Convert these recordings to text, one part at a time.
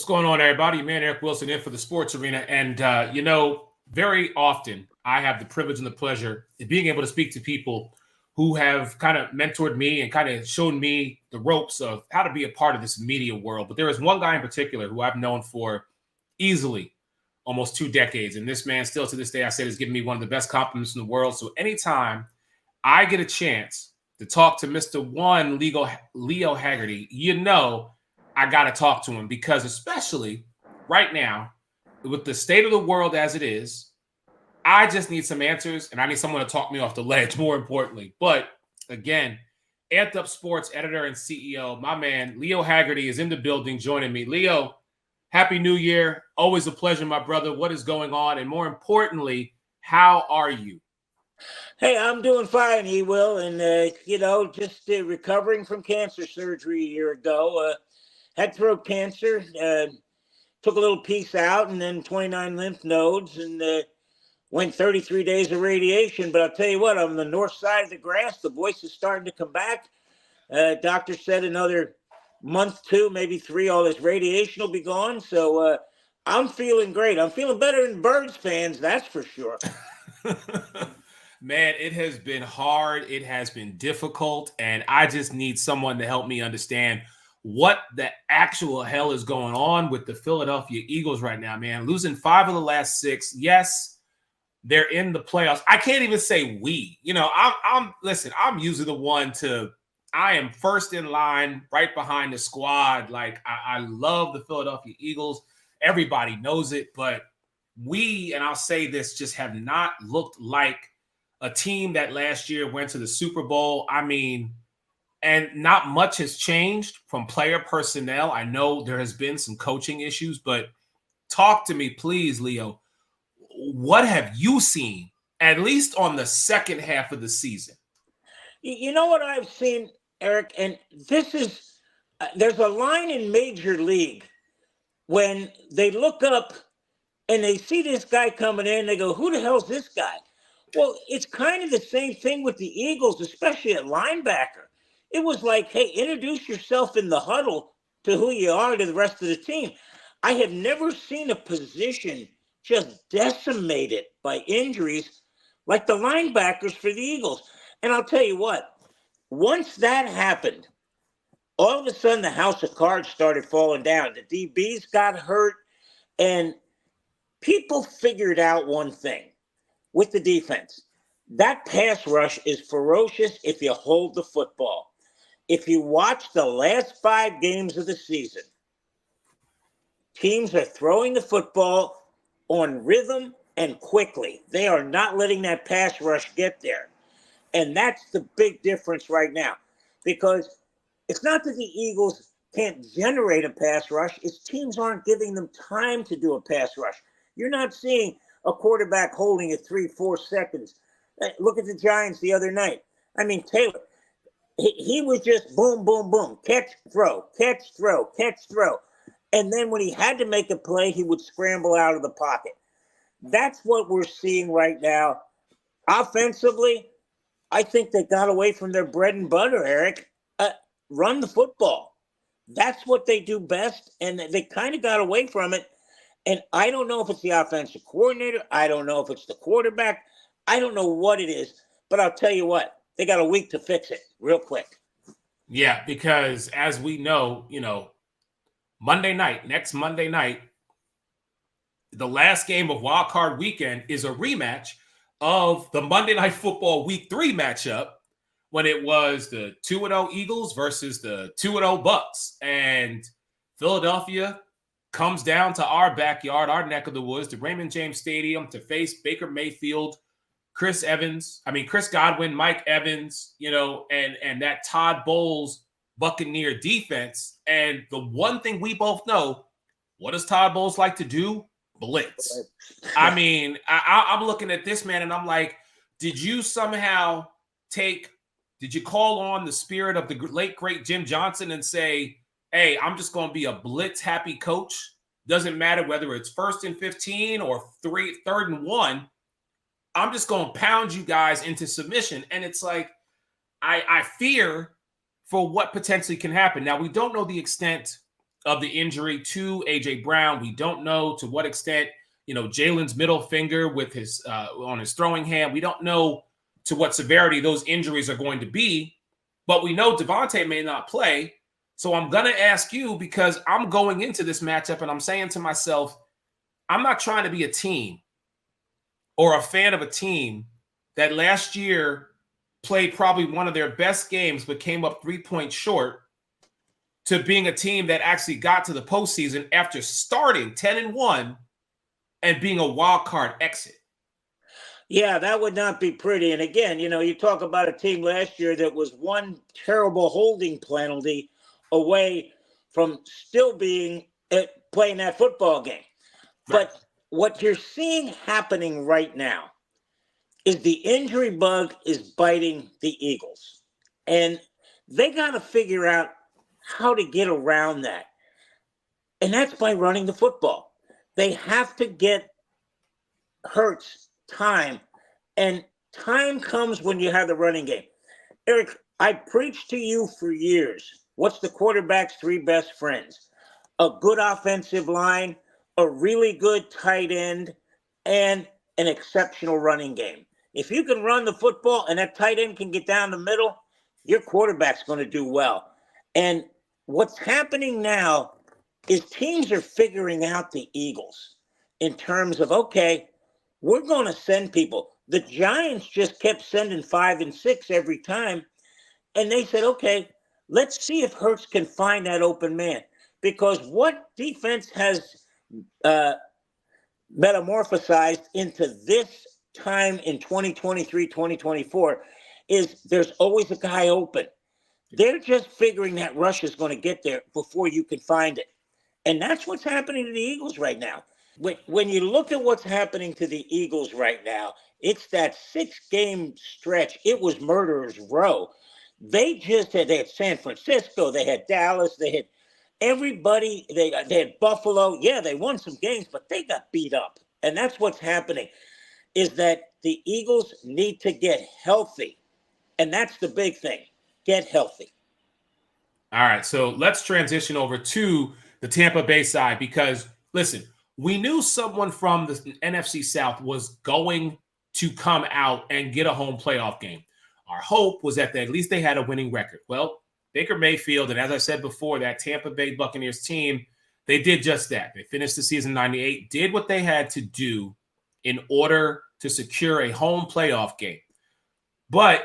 What's going on, everybody? Man, Eric Wilson in for the Sports Arena. And, very often I have the privilege and the pleasure of being able to speak to people who have kind of mentored me and kind of shown me the ropes of how to be a part of this media world. But there is one guy in particular who I've known for easily almost 2 decades. And this man still to this day, I said, has given me one of the best compliments in the world. So anytime I get a chance to talk to Mr. One Leo Haggerty, I got to talk to him because especially right now, with the state of the world as it is, I just need some answers and I need someone to talk me off the ledge, more importantly. But again, Amped Up Sports editor and CEO, my man, Leo Haggerty is in the building joining me. Leo, Happy New Year. Always a pleasure, my brother. What is going on? And more importantly, how are you? Hey, I'm doing fine, he will. And, just recovering from cancer surgery a year ago. Had throat cancer, took a little piece out and then 29 lymph nodes and went 33 days of radiation. But I'll tell you what, on the north side of the grass, the voice is starting to come back. Doctor said another month, 2, maybe 3, all this radiation will be gone. So I'm feeling great. I'm feeling better than Birds fans, that's for sure. Man, it has been hard. It has been difficult. And I just need someone to help me understand what the actual hell is going on with the Philadelphia Eagles right now, man. Losing 5 of the last 6. Yes, they're in the playoffs. I can't even say we. I'm usually the one I am first in line right behind the squad. Like, I love the Philadelphia Eagles. Everybody knows it. But we, and I'll say this, just have not looked like a team that last year went to the Super Bowl. I mean, and not much has changed from player personnel. I know there has been some coaching issues, but talk to me, please, Leo. What have you seen, at least on the second half of the season? You know what I've seen, Eric? And this is, there's a line in Major League when they look up and they see this guy coming in, they go, who the hell's this guy? Well, it's kind of the same thing with the Eagles, especially at linebacker. It was like, hey, introduce yourself in the huddle to who you are to the rest of the team. I have never seen a position just decimated by injuries like the linebackers for the Eagles. And I'll tell you what, once that happened, all of a sudden the house of cards started falling down. The DBs got hurt, and people figured out one thing with the defense. That pass rush is ferocious if you hold the football. If you watch the last 5 games of the season, teams are throwing the football on rhythm and quickly. They are not letting that pass rush get there. And that's the big difference right now. Because it's not that the Eagles can't generate a pass rush. It's teams aren't giving them time to do a pass rush. You're not seeing a quarterback holding it 3-4 seconds. Look at the Giants the other night. I mean, Taylor, he was just boom, boom, boom. Catch, throw, catch, throw, catch, throw. And then when he had to make a play, he would scramble out of the pocket. That's what we're seeing right now. Offensively, I think they got away from their bread and butter, Eric. Run the football. That's what they do best, and they kind of got away from it. And I don't know if it's the offensive coordinator. I don't know if it's the quarterback. I don't know what it is. But I'll tell you what, they got a week to fix it real quick. Yeah, because as we know, next Monday night, the last game of Wild Card Weekend is a rematch of the Monday Night Football Week 3 matchup when it was the 2-0 Eagles versus the 2-0 Bucks. And Philadelphia comes down to our backyard, our neck of the woods, to Raymond James Stadium to face Baker Mayfield, Chris Godwin, Mike Evans, and that Todd Bowles Buccaneer defense. And the one thing we both know, what does Todd Bowles like to do? Blitz. I mean, I'm looking at this man and I'm like, did you call on the spirit of the late, great Jim Johnson and say, hey, I'm just going to be a blitz-happy coach? Doesn't matter whether it's 1st and 15 or 3rd and 1. I'm just going to pound you guys into submission. And it's like, I fear for what potentially can happen. Now, we don't know the extent of the injury to A.J. Brown. We don't know to what extent, Jalen's middle finger with his on his throwing hand. We don't know to what severity those injuries are going to be, but we know Devontae may not play. So I'm going to ask you, because I'm going into this matchup and I'm saying to myself, I'm not trying to be a team or a fan of a team that last year played probably one of their best games but came up 3 points short, to being a team that actually got to the postseason after starting 10-1 and being a wild card exit. Yeah, that would not be pretty. And again, you talk about a team last year that was one terrible holding penalty away from still being playing that football game. Right. But what you're seeing happening right now is the injury bug is biting the Eagles. And they got to figure out how to get around that. And that's by running the football. They have to get Hurts time. And time comes when you have the running game. Eric, I preached to you for years. What's the quarterback's 3 best friends? A good offensive line, a really good tight end, and an exceptional running game. If you can run the football and that tight end can get down the middle, your quarterback's going to do well. And what's happening now is teams are figuring out the Eagles in terms of, okay, we're going to send people. The Giants just kept sending 5 and 6 every time. And they said, okay, let's see if Hurts can find that open man. Because what defense has metamorphosized into this time in 2023, 2024 is there's always a guy open. They're just figuring that rush is going to get there before you can find it. And that's what's happening to the Eagles right now. When you look at what's happening to the Eagles right now, it's that 6-game stretch. It was murderer's row. They had San Francisco, they had Dallas, they had everybody, they had Buffalo. Yeah, they won some games, but they got beat up. And that's what's happening, is that the Eagles need to get healthy. And that's the big thing. Get healthy. All right, so let's transition over to the Tampa Bay side, because, listen, we knew someone from the NFC South was going to come out and get a home playoff game. Our hope was that at least they had a winning record. Well, Baker Mayfield, and as I said before, that Tampa Bay Buccaneers team, they did just that. They finished the season 98, did what they had to do in order to secure a home playoff game. But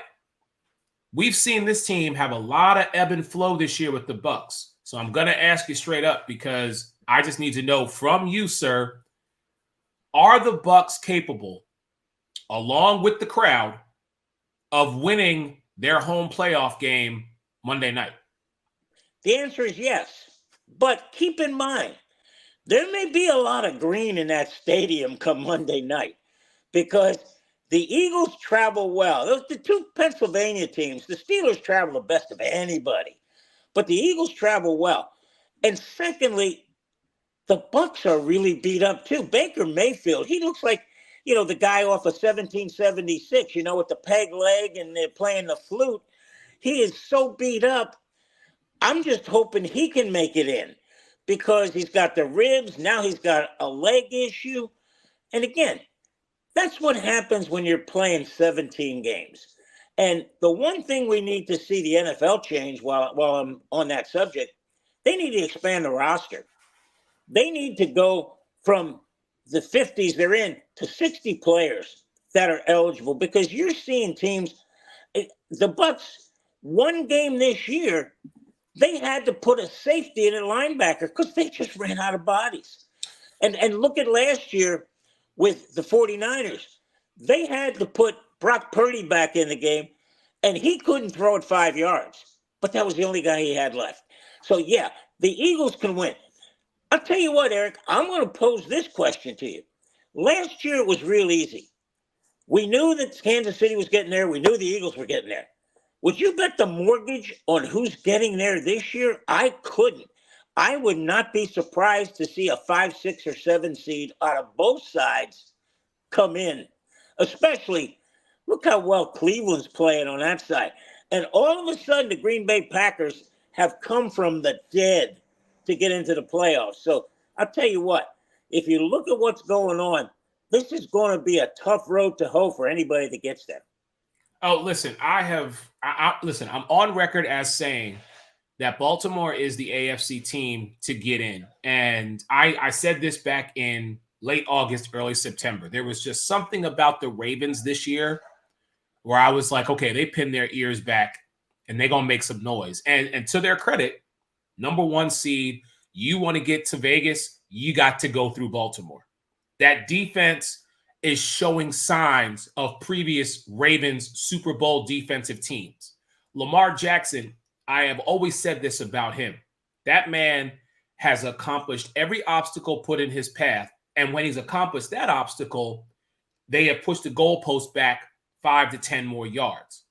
we've seen this team have a lot of ebb and flow this year with the Bucs. So I'm going to ask you straight up, because I just need to know from you, sir, are the Bucs capable, along with the crowd, of winning their home playoff game Monday night? The answer is yes. But keep in mind, there may be a lot of green in that stadium come Monday night, because the Eagles travel well. The 2 Pennsylvania teams, the Steelers travel the best of anybody, but the Eagles travel well. And secondly, the Bucs are really beat up too. Baker Mayfield, he looks like, the guy off of 1776, with the peg leg and they're playing the flute. He is so beat up. I'm just hoping he can make it in, because he's got the ribs. Now he's got a leg issue. And again, that's what happens when you're playing 17 games. And the one thing we need to see the NFL change, while I'm on that subject, they need to expand the roster. They need to go from the 50s they're in to 60 players that are eligible, because you're seeing teams, the Bucs, one game this year, they had to put a safety in a linebacker because they just ran out of bodies. And look at last year with the 49ers. They had to put Brock Purdy back in the game, and he couldn't throw it 5 yards. But that was the only guy he had left. So, yeah, the Eagles can win. I'll tell you what, Eric, I'm going to pose this question to you. Last year, it was real easy. We knew that Kansas City was getting there. We knew the Eagles were getting there. Would you bet the mortgage on who's getting there this year? I couldn't. I would not be surprised to see a 5, 6, or 7 seed out of both sides come in. Especially, look how well Cleveland's playing on that side. And all of a sudden, the Green Bay Packers have come from the dead. to get into the playoffs. So I'll tell you what, if you look at what's going on, this is going to be a tough road to hoe for anybody that gets there. Oh, listen, listen, I'm on record as saying that Baltimore is the AFC team to get in. And I said this back in late August, early September. There was just something about the Ravens this year where I was like, okay, they pinned their ears back and they're going to make some noise. And to their credit, number one seed, you want to get to Vegas, you got to go through Baltimore. That defense is showing signs of previous Ravens Super Bowl defensive teams. Lamar Jackson, I have always said this about him. That man has accomplished every obstacle put in his path. And when he's accomplished that obstacle, they have pushed the goalpost back 5 to 10 more yards,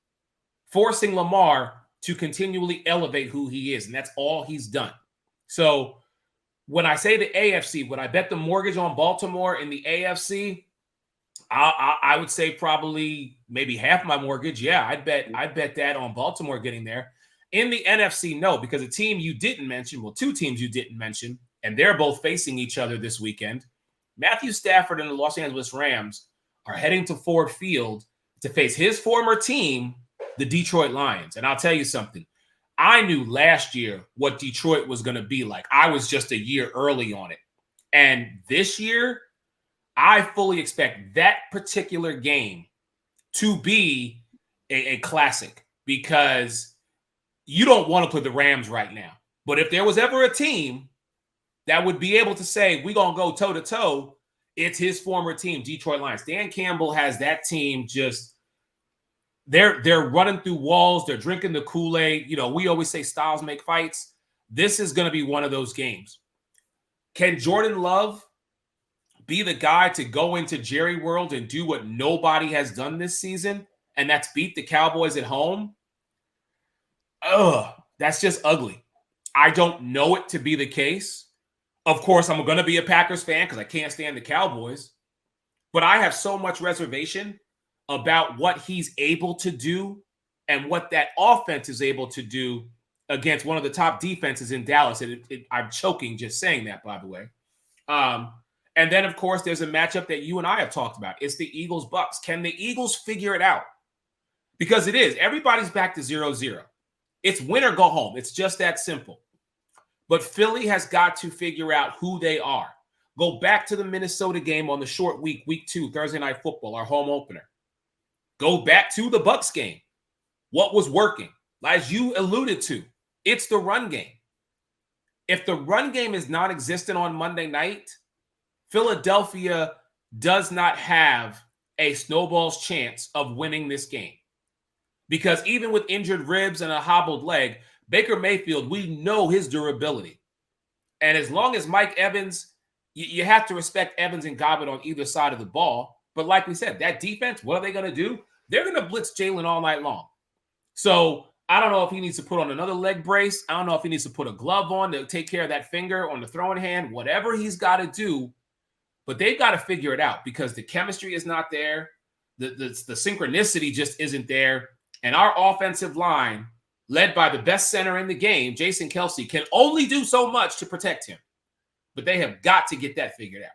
forcing Lamar to continually elevate who he is. And that's all he's done. So when I say the AFC, when I bet the mortgage on Baltimore in the AFC, I would say probably maybe half my mortgage. Yeah, I'd bet that on Baltimore getting there. In the NFC, no, because a team you didn't mention, well, two teams you didn't mention, and they're both facing each other this weekend. Matthew Stafford and the Los Angeles Rams are heading to Ford Field to face his former team, the Detroit Lions. And I'll tell you something. I knew last year what Detroit was going to be like. I was just a year early on it. And this year, I fully expect that particular game to be a classic because you don't want to play the Rams right now. But if there was ever a team that would be able to say, we're going to go toe-to-toe, it's his former team, Detroit Lions. Dan Campbell has that team just – they're running through walls. They're drinking the Kool-Aid. You know, we always say styles make fights. This is going to be one of those games. Can Jordan Love be the guy to go into Jerry World and do what nobody has done this season, and that's beat the Cowboys at home? Ugh, that's just ugly. I don't know it to be the case. Of course, I'm going to be a Packers fan because I can't stand the Cowboys. But I have so much reservation about what he's able to do and what that offense is able to do against one of the top defenses in Dallas. I'm choking just saying that, by the way. And then, of course, there's a matchup that you and I have talked about. It's the Eagles-Bucks. Can the Eagles figure it out? Because it is. Everybody's back to 0-0. It's win or go home. It's just that simple. But Philly has got to figure out who they are. Go back to the Minnesota game on the short week, week 2, Thursday Night Football, our home opener. Go back to the Bucks game. What was working? As you alluded to, it's the run game. If the run game is non-existent on Monday night, Philadelphia does not have a snowball's chance of winning this game. Because even with injured ribs and a hobbled leg, Baker Mayfield, we know his durability. And as long as Mike Evans, you have to respect Evans and Godwin on either side of the ball. But like we said, that defense, what are they going to do? They're going to blitz Jalen all night long. So I don't know if he needs to put on another leg brace. I don't know if he needs to put a glove on to take care of that finger on the throwing hand, whatever he's got to do. But they've got to figure it out because the chemistry is not there. The synchronicity just isn't there. And our offensive line, led by the best center in the game, Jason Kelce, can only do so much to protect him. But they have got to get that figured out.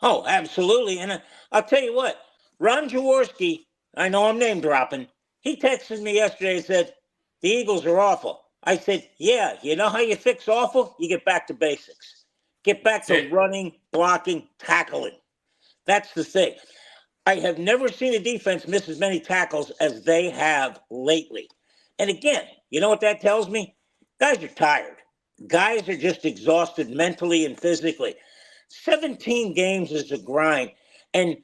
Oh, absolutely. And I'll tell you what, Ron Jaworski, I know I'm name dropping, he texted me yesterday and said, the Eagles are awful. I said, yeah, you know how you fix awful? You get back to basics. Get back to running, blocking, tackling. That's the thing. I have never seen a defense miss as many tackles as they have lately. And again, you know what that tells me? Guys are tired. Guys are just exhausted mentally and physically. 17 games is a grind. And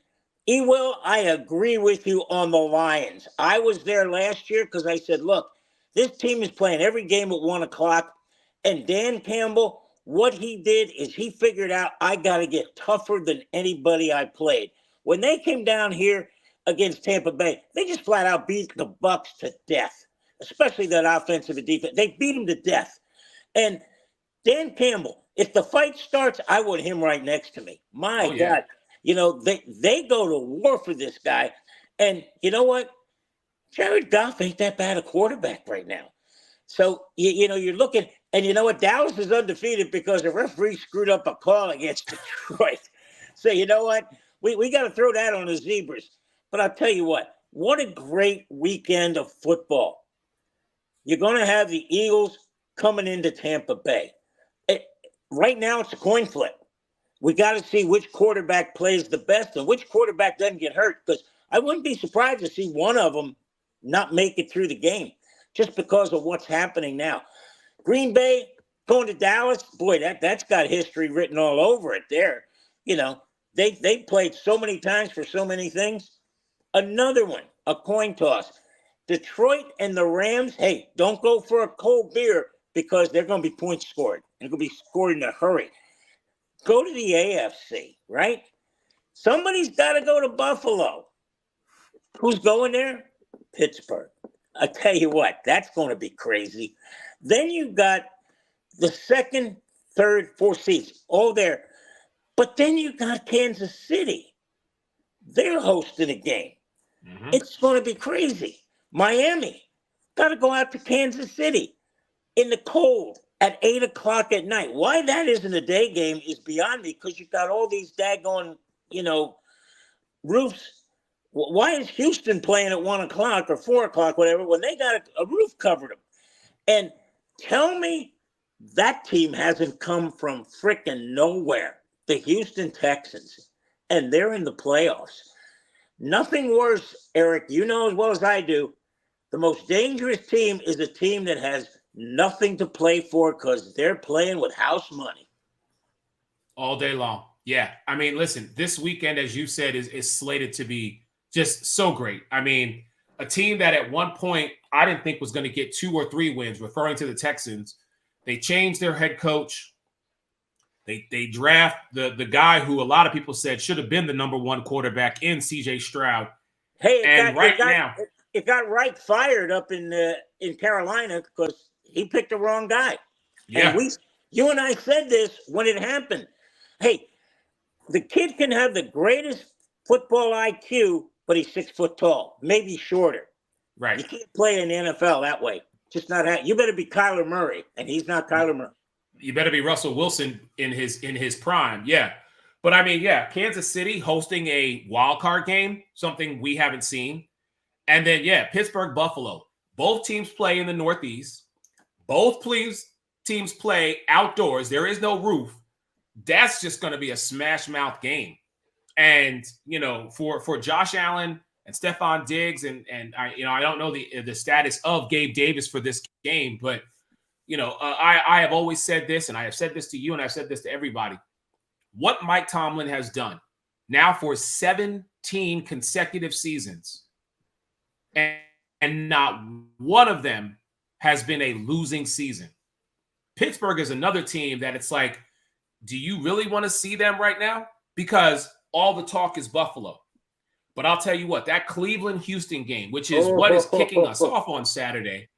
Ewell, I agree with you on the Lions. I was there last year because I said, look, this team is playing every game at 1 o'clock. And Dan Campbell, what he did is he figured out I got to get tougher than anybody I played. When they came down here against Tampa Bay, they just flat out beat the Bucks to death, especially that offensive and defense. They beat them to death. And Dan Campbell, if the fight starts, I want him right next to me. My God. You know, they go to war for this guy. And you know what? Jared Goff ain't that bad a quarterback right now. So, you know, you're looking And you know what? Dallas is undefeated because the referee screwed up a call against Detroit. So you know what? We got to throw that on the Zebras. But I'll tell you what a great weekend of football. You're going to have the Eagles coming into Tampa Bay. Right now, it's a coin flip. We got to see which quarterback plays the best and which quarterback doesn't get hurt, because I wouldn't be surprised to see one of them not make it through the game just because of what's happening now. Green Bay going to Dallas, boy, that's got history written all over it there. You know, they played so many times for so many things. Another one, a coin toss. Detroit and the Rams, hey, don't go for a cold beer because they're going to be points scored. They're going to be scored in a hurry. Go to the AFC, right? Somebody's got to go to Buffalo. Who's going there? Pittsburgh. I tell you what, that's going to be crazy. Then you've got the second, third, fourth seeds all there. But then you got Kansas City. They're hosting a game. Mm-hmm. It's going to be crazy. Miami got to go out to Kansas City in the cold at 8 o'clock at night. Why that isn't a day game is beyond me, because you've got all these daggone, roofs. Why is Houston playing at 1 o'clock or 4 o'clock, whatever, when they got a roof covered them? And tell me that team hasn't come from frickin' nowhere, the Houston Texans, and they're in the playoffs. Nothing worse, Eric, you know as well as I do, the most dangerous team is a team that has nothing to play for because they're playing with house money. All day long. Yeah. I mean, listen, this weekend, as you said, is slated to be just so great. I mean, a team that at one point I didn't think was going to get 2 or 3 wins, referring to the Texans. They changed their head coach. They draft the guy who a lot of people said should have been the number 1 quarterback in C.J. Stroud. Hey, it got Reich fired up in Carolina because he picked the wrong guy. Yeah. And you and I said this when it happened. Hey, the kid can have the greatest football IQ, but he's 6 foot tall, maybe shorter. Right. You can't play in the NFL that way. Just not. You better be Kyler Murray, and he's not Kyler Murray. You better be Russell Wilson in his prime. Yeah. But I mean, yeah, Kansas City hosting a wild card game, something we haven't seen. And then, yeah, Pittsburgh, Buffalo. Both teams play in the Northeast. Both teams play outdoors. There is no roof. That's just going to be a smash mouth game. And, for Josh Allen and Stephon Diggs and I don't know the status of Gabe Davis for this game, but I have always said this, and I have said this to you, and I've said this to everybody. What Mike Tomlin has done now for 17 consecutive seasons, and not one of them has been a losing season. Pittsburgh is another team that it's like, do you really want to see them right now? Because all the talk is Buffalo. But I'll tell you what, that Cleveland-Houston game, which is what is kicking us off on Saturday,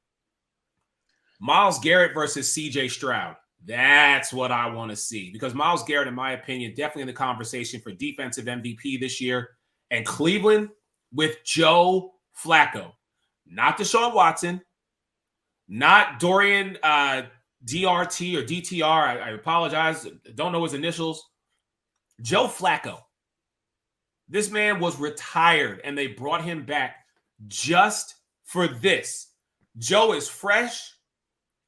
Myles Garrett versus C.J. Stroud. That's what I want to see. Because Myles Garrett, in my opinion, definitely in the conversation for defensive MVP this year. And Cleveland with Joe Flacco. Not Deshaun Watson. Not Dorian DRT or DTR. I apologize. Don't know his initials. Joe Flacco. This man was retired, and they brought him back just for this. Joe is fresh.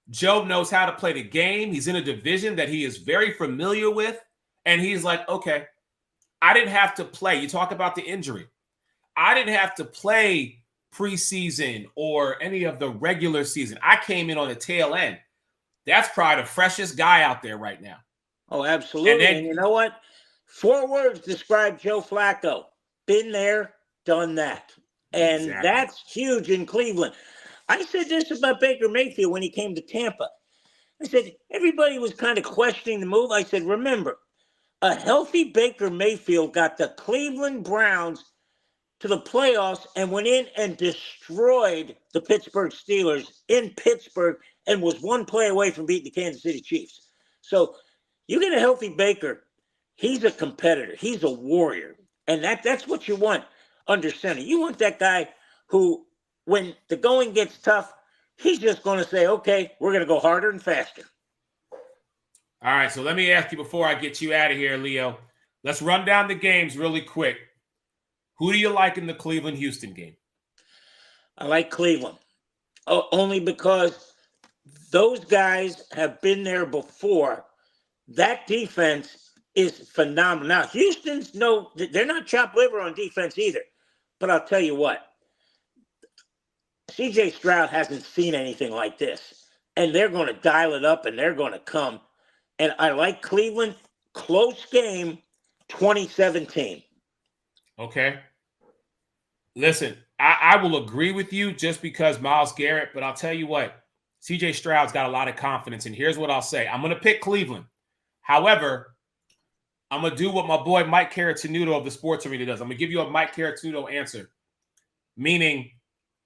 Joe knows how to play the game. He's in a division that he is very familiar with. And he's like, okay, I didn't have to play. You talk about the injury. I didn't have to play preseason or any of the regular season. I came in on the tail end. That's probably the freshest guy out there right now. Oh, absolutely. And you know what? 4 words describe Joe Flacco. Been there, done that. And exactly. That's huge in Cleveland. I said this about Baker Mayfield when he came to Tampa. I said, everybody was kind of questioning the move. I said, remember, a healthy Baker Mayfield got the Cleveland Browns to the playoffs and went in and destroyed the Pittsburgh Steelers in Pittsburgh and was 1 play away from beating the Kansas City Chiefs. So you get a healthy Baker, he's a competitor. He's a warrior. And that's what you want under center. You want that guy who, when the going gets tough, he's just going to say, okay, we're going to go harder and faster. All right, so let me ask you before I get you out of here, Leo. Let's run down the games really quick. Who do you like in the Cleveland-Houston game? I like Cleveland. Only because those guys have been there before. That defense is phenomenal. Now, Houston's they're not chopped liver on defense either. But I'll tell you what, CJ Stroud hasn't seen anything like this. And they're going to dial it up and they're going to come. And I like Cleveland. Close game, 2017. Okay. Listen, I will agree with you just because Myles Garrett, but I'll tell you what, CJ Stroud's got a lot of confidence. And here's what I'll say. I'm going to pick Cleveland. However, I'm going to do what my boy Mike Caratinudo of the Sports Arena does. I'm going to give you a Mike Caratinudo answer. Meaning,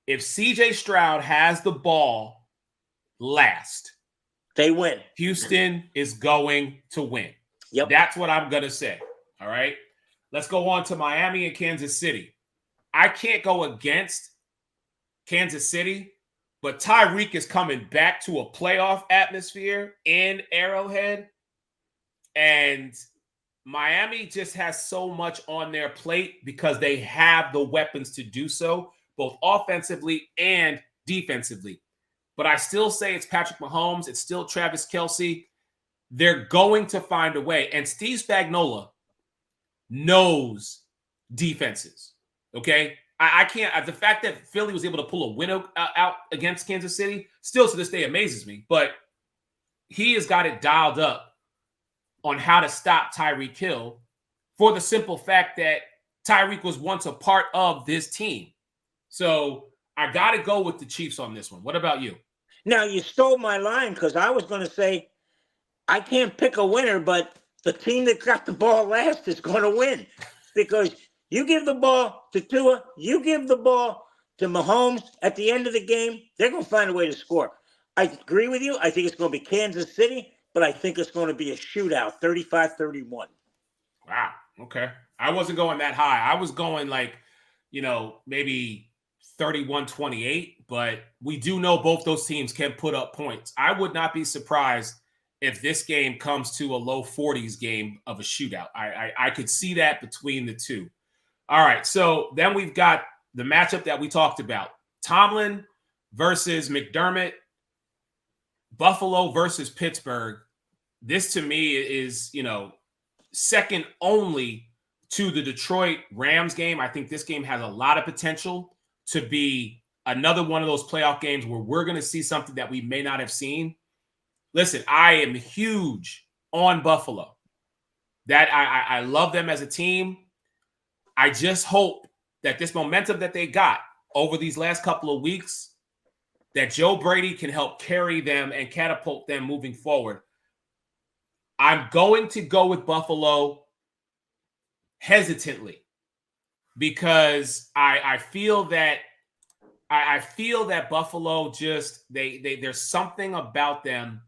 if CJ Stroud has the ball last, they win. Houston is going to win. Yep. That's what I'm going to say. All right. Let's go on to Miami and Kansas City. I can't go against Kansas City, but Tyreek is coming back to a playoff atmosphere in Arrowhead. And Miami just has so much on their plate because they have the weapons to do so, both offensively and defensively. But I still say it's Patrick Mahomes. It's still Travis Kelce. They're going to find a way. And Steve Spagnuolo knows defenses. Okay? I can't. The fact that Philly was able to pull a win out against Kansas City still to this day amazes me. But he has got it dialed up on how to stop Tyreek Hill for the simple fact that Tyreek was once a part of this team. So I got to go with the Chiefs on this one. What about you? Now, you stole my line because I was going to say I can't pick a winner, but the team that got the ball last is going to win because you give the ball to Tua, you give the ball to Mahomes at the end of the game, they're going to find a way to score. I agree with you. I think it's going to be Kansas City, but I think it's going to be a shootout, 35-31. Wow. Okay. I wasn't going that high. I was going maybe 31-28, but we do know both those teams can put up points. I would not be surprised if this game comes to a low 40s game of a shootout. I could see that between the two. All right, so then we've got the matchup that we talked about. Tomlin versus McDermott, Buffalo versus Pittsburgh. This to me is, second only to the Detroit Rams game. I think this game has a lot of potential to be another one of those playoff games where we're going to see something that we may not have seen. Listen, I am huge on Buffalo. That I love them as a team. I just hope that this momentum that they got over these last couple of weeks, that Joe Brady can help carry them and catapult them moving forward. I'm going to go with Buffalo hesitantly because I feel that Buffalo just there's something about them.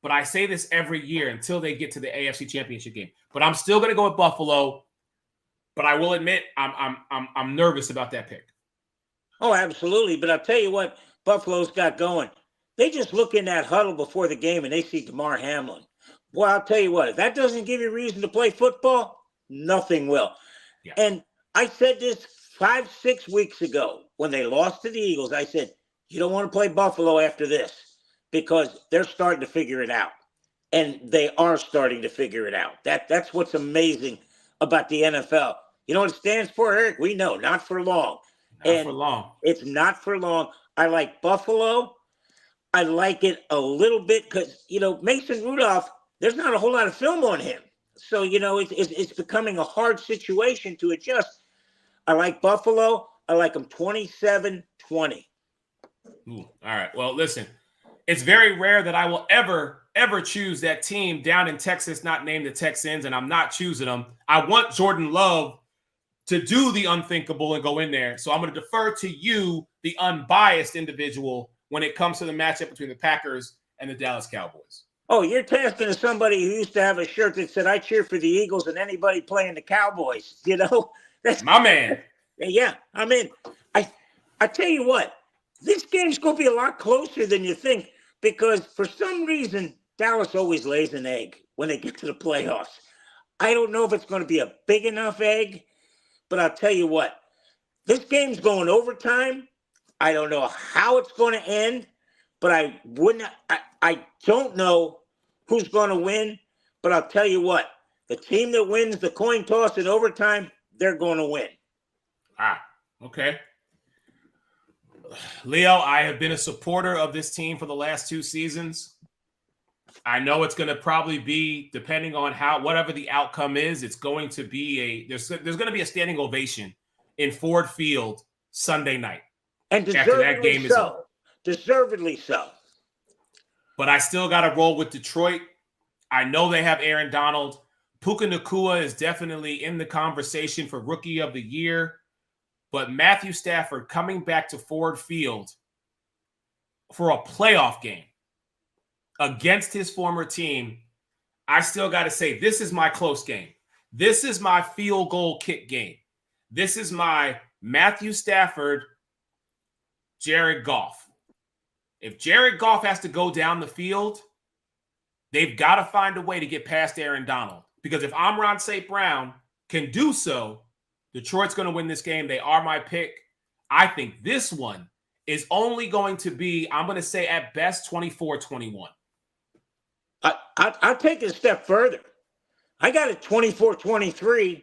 But I say this every year until they get to the AFC Championship game. But I'm still going to go with Buffalo. But I will admit I'm nervous about that pick. Oh, absolutely. But I'll tell you what Buffalo's got going. They just look in that huddle before the game and they see DeMar Hamlin. Well, I'll tell you what, if that doesn't give you reason to play football, nothing will. Yeah. And I said this 5-6 weeks ago when they lost to the Eagles. I said, you don't want to play Buffalo after this because they're starting to figure it out. And they are starting to figure it out. That's what's amazing about the NFL. You know what it stands for, Eric? We know, not for long. Not for long. It's not for long. I like Buffalo. I like it a little bit because, Mason Rudolph, there's not a whole lot of film on him. So, it's becoming a hard situation to adjust. I like Buffalo. I like them 27-20. All right. Well, listen, it's very rare that I will ever choose that team down in Texas, not named the Texans, and I'm not choosing them. I want Jordan Love to do the unthinkable and go in there. So I'm going to defer to you, the unbiased individual, when it comes to the matchup between the Packers and the Dallas Cowboys. Oh, you're tasking to somebody who used to have a shirt that said, I cheer for the Eagles and anybody playing the Cowboys. That's my man. Yeah, I'm in. I tell you what, this game's going to be a lot closer than you think because for some reason Dallas always lays an egg when they get to the playoffs. I don't know if it's going to be a big enough egg, but I'll tell you what, this game's going overtime. I don't know how it's going to end, but I don't know who's going to win, but I'll tell you what, the team that wins the coin toss in overtime, they're going to win. Okay. Leo, I have been a supporter of this team for the last 2 seasons. I know it's going to probably be, depending on whatever the outcome is, it's going to be there's going to be a standing ovation in Ford Field Sunday night. And after that game is over. Deservedly so. But I still got to roll with Detroit. I know they have Aaron Donald. Puka Nacua is definitely in the conversation for Rookie of the Year. But Matthew Stafford coming back to Ford Field for a playoff game against his former team, I still got to say, this is my close game. This is my field goal kick game. This is my Matthew Stafford, Jared Goff. If Jared Goff has to go down the field, they've got to find a way to get past Aaron Donald. Because if Amon St. Brown can do so, Detroit's going to win this game. They are my pick. I think this one is only going to be, I'm going to say at best, 24-21. I'll take it a step further. I got it 24-23,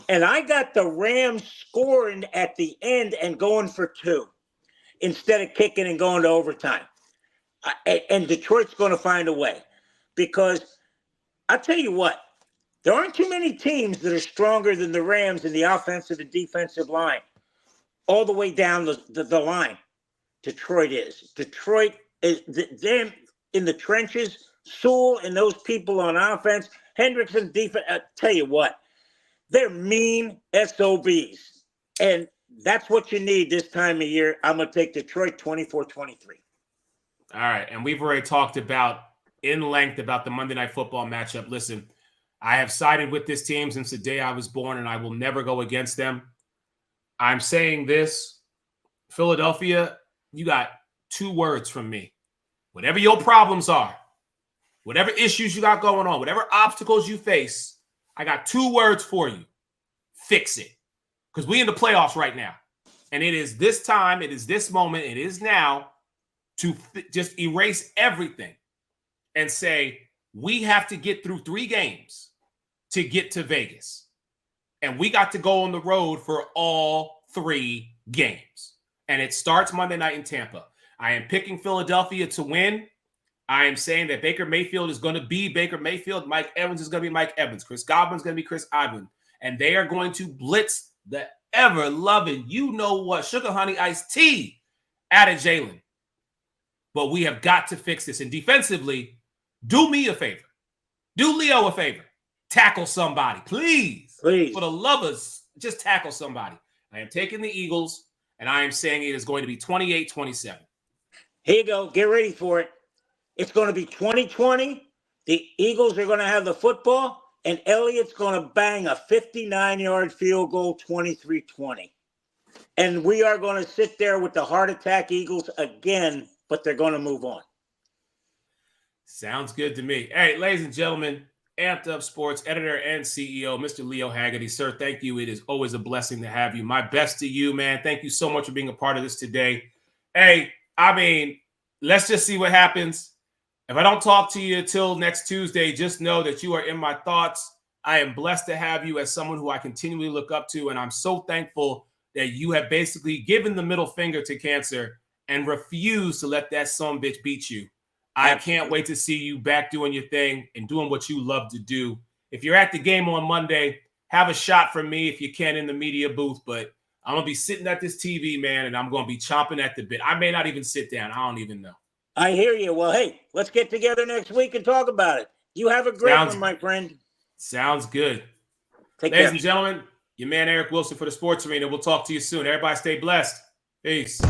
and I got the Rams scoring at the end and going for 2 instead of kicking and going to overtime. And Detroit's going to find a way. Because I'll tell you what, there aren't too many teams that are stronger than the Rams in the offensive and defensive line, all the way down the line. Detroit is. Detroit is them in the trenches. Sewell and those people on offense, Hendrickson defense. I tell you what, they're mean SOBs, and that's what you need this time of year. I'm going to take Detroit 24-23. All right, and we've already talked in length about the Monday Night Football matchup. Listen, I have sided with this team since the day I was born, and I will never go against them. I'm saying this, Philadelphia, you got 2 words from me. Whatever your problems are, whatever issues you got going on, whatever obstacles you face, I got 2 words for you. Fix it. Because we in the playoffs right now. And it is this time, it is this moment, it is now to just erase everything and say, we have to get through 3 games to get to Vegas. And we got to go on the road for all 3 games. And it starts Monday night in Tampa. I am picking Philadelphia to win. I am saying that Baker Mayfield is going to be Baker Mayfield. Mike Evans is going to be Mike Evans. Chris Godwin's going to be Chris Godwin. And they are going to blitz the ever-loving, you-know-what, sugar honey iced tea out of Jalen. But we have got to fix this. And defensively, do me a favor. Do Leo a favor. Tackle somebody, please. Please. For the lovers, just tackle somebody. I am taking the Eagles, and I am saying it is going to be 28-27. Here you go. Get ready for it. It's going to be 2020. The Eagles are going to have the football, and Elliott's going to bang a 59-yard field goal, 23-20. And we are going to sit there with the heart attack Eagles again, but they're going to move on. Sounds good to me. Hey, ladies and gentlemen, Amped Up Sports editor and CEO, Mr. Leo Haggerty. Sir, thank you. It is always a blessing to have you. My best to you, man. Thank you so much for being a part of this today. Hey, I mean, let's just see what happens. If I don't talk to you until next Tuesday, just know that you are in my thoughts. I am blessed to have you as someone who I continually look up to, and I'm so thankful that you have basically given the middle finger to cancer and refused to let that sumbitch beat you. I can't wait to see you back doing your thing and doing what you love to do. If you're at the game on Monday, have a shot from me if you can in the media booth, but I'm going to be sitting at this TV, man, and I'm going to be chomping at the bit. I may not even sit down. I don't even know. I hear you. Well, hey, let's get together next week and talk about it. You have a great one, my friend. Sounds good. Take Ladies care. and gentlemen, your man Eric Wilson for the Sports Arena. We'll talk to you soon. Everybody stay blessed. Peace.